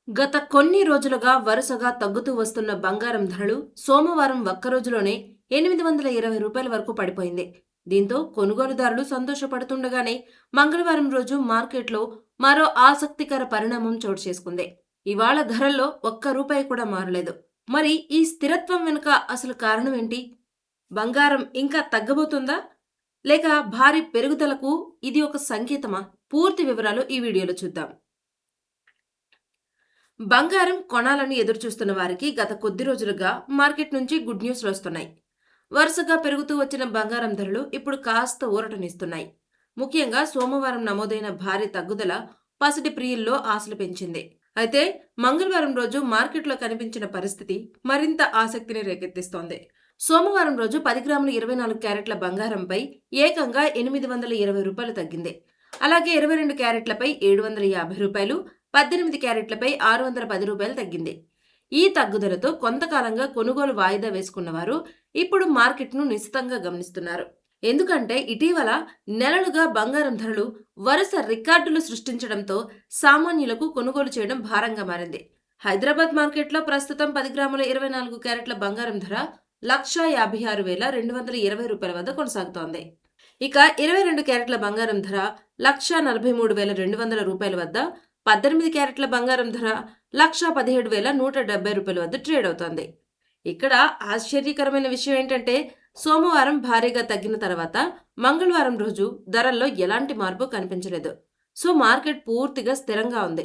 గత కొన్ని రోజులుగా వరుసగా తగ్గుతూ వస్తున్న బంగారం ధరలు సోమవారం ఒక్కరోజులోనే రూ. 820 వరకు పడిపోయింది. దీంతో కొనుగోలుదారులు సంతోషపడుతుండగానే మంగళవారం రోజు మార్కెట్లో మరో ఆసక్తికర పరిణామం చోటు చేసుకుంది. ఇవాళ ధరల్లో ఒక్క రూపాయి కూడా మారలేదు. మరి ఈ స్థిరత్వం వెనుక అసలు కారణం ఏంటి? బంగారం ఇంకా తగ్గబోతుందా? లేక భారీ పెరుగుదలకు ఇది ఒక సంకేతమా? పూర్తి వివరాలు ఈ వీడియోలో చూద్దాం. బంగారం కొనాలని ఎదురుచూస్తున్న వారికి గత కొద్ది రోజులుగా మార్కెట్ నుంచి గుడ్ న్యూస్లు వస్తున్నాయి. వరుసగా పెరుగుతూ వచ్చిన బంగారం ధరలు ఇప్పుడు కాస్త ఊరటనిస్తున్నాయి. ముఖ్యంగా సోమవారం నమోదైన భారీ తగ్గుదల పసిడి ప్రియుల్లో ఆశలు పెంచింది. అయితే మంగళవారం రోజు మార్కెట్లో కనిపించిన పరిస్థితి మరింత ఆసక్తిని రేకెత్తిస్తోంది. సోమవారం రోజు 10 గ్రాముల 24 క్యారెట్ల బంగారంపై ఏకంగా రూ. 820 తగ్గింది. అలాగే 22 క్యారెట్లపై రూ. 750, 18 క్యారెట్లపై రూ. 610 తగ్గింది. ఈ తగ్గుదలతో కొంతకాలంగా కొనుగోలు వాయిదా వేసుకున్నవారు ఇప్పుడు మార్కెట్ను నిశితంగా గమనిస్తున్నారు. ఎందుకంటే ఇటీవల నెలలుగా బంగారం ధరలు వరుస రికార్డులు సృష్టించడంతో సామాన్యులకు కొనుగోలు చేయడం భారంగా మారింది. హైదరాబాద్ మార్కెట్లో ప్రస్తుతం 10 గ్రాముల 24 క్యారెట్ల బంగారం ధర రూ. 1,56,220 వద్ద కొనసాగుతోంది. ఇక 22 క్యారెట్ల బంగారం ధర రూ. 1,43,200 వద్ద, 18 క్యారెట్ల బంగారం ధర రూ. 1,17,170 వద్ద ట్రేడ్ అవుతోంది. ఇక్కడ ఆశ్చర్యకరమైన విషయం ఏంటంటే సోమవారం భారీగా తగ్గిన తర్వాత మంగళవారం రోజు ధరల్లో ఎలాంటి మార్పు కనిపించలేదు. సో మార్కెట్ పూర్తిగా స్థిరంగా ఉంది.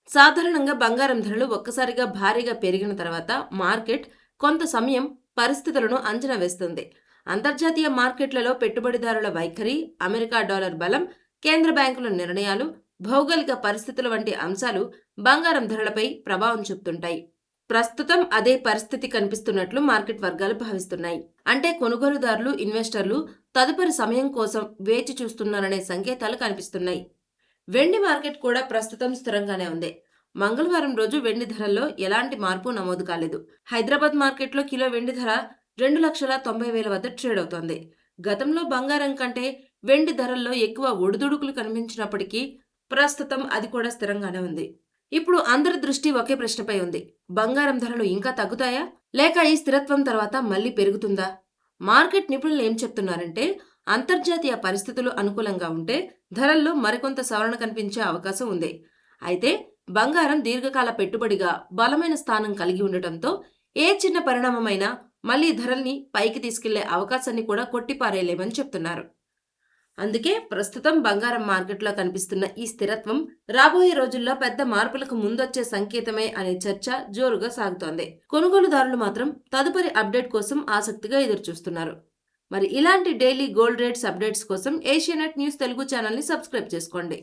సాధారణంగా బంగారం ధరలు ఒక్కసారిగా భారీగా పెరిగిన తర్వాత మార్కెట్ కొంత సమయం పరిస్థితులను అంచనా వేస్తుంది. అంతర్జాతీయ మార్కెట్లలో పెట్టుబడిదారుల వైఖరి, అమెరికా డాలర్ బలం, కేంద్ర బ్యాంకుల నిర్ణయాలు, భౌగోళిక పరిస్థితుల వంటి అంశాలు బంగారం ధరలపై ప్రభావం చూపుతుంటాయి. ప్రస్తుతం అదే పరిస్థితి కనిపిస్తున్నట్లు మార్కెట్ వర్గాలు భావిస్తున్నాయి. అంటే కొనుగోలుదారులు, ఇన్వెస్టర్లు తదుపరి సమయం కోసం వేచి చూస్తున్నారనే సంకేతాలు కనిపిస్తున్నాయి. వెండి మార్కెట్ కూడా ప్రస్తుతం స్థిరంగానే ఉంది. మంగళవారం రోజు వెండి ధరల్లో ఎలాంటి మార్పు నమోదు కాలేదు. హైదరాబాద్ మార్కెట్లో కిలో వెండి ధర 2,90,000 వద్ద ట్రేడ్ అవుతోంది. గతంలో బంగారం కంటే వెండి ధరల్లో ఎక్కువ ఒడిదుడుకులు కనిపించినప్పటికీ ప్రస్తుతం అది కూడా స్థిరంగానే ఉంది. ఇప్పుడు అందరి దృష్టి ఒకే ప్రశ్నపై ఉంది. బంగారం ధరలు ఇంకా తగ్గుతాయా? లేక ఈ స్థిరత్వం తర్వాత మళ్లీ పెరుగుతుందా? మార్కెట్ నిపుణులు ఏం చెప్తున్నారంటే అంతర్జాతీయ పరిస్థితులు అనుకూలంగా ఉంటే ధరల్లో మరికొంత సవరణ కనిపించే అవకాశం ఉంది. అయితే బంగారం దీర్ఘకాల పెట్టుబడిగా బలమైన స్థానం కలిగి ఉండటంతో ఏ చిన్న పరిణామమైనా మళ్లీ ధరల్ని పైకి తీసుకెళ్లే అవకాశాన్ని కూడా కొట్టిపారేయలేమని చెప్తున్నారు. అందుకే ప్రస్తుతం బంగారం మార్కెట్లో కనిపిస్తున్న ఈ స్థిరత్వం రాబోయే రోజుల్లో పెద్ద మార్పులకు ముందొచ్చే సంకేతమే అనే చర్చ జోరుగా సాగుతోంది. కొనుగోలుదారులు మాత్రం తదుపరి అప్డేట్ కోసం ఆసక్తిగా ఎదురుచూస్తున్నారు. మరి ఇలాంటి డైలీ గోల్డ్ రేట్స్ అప్డేట్స్ కోసం ఏషియానెట్ న్యూస్ తెలుగు ఛానల్ని సబ్స్క్రైబ్ చేసుకోండి.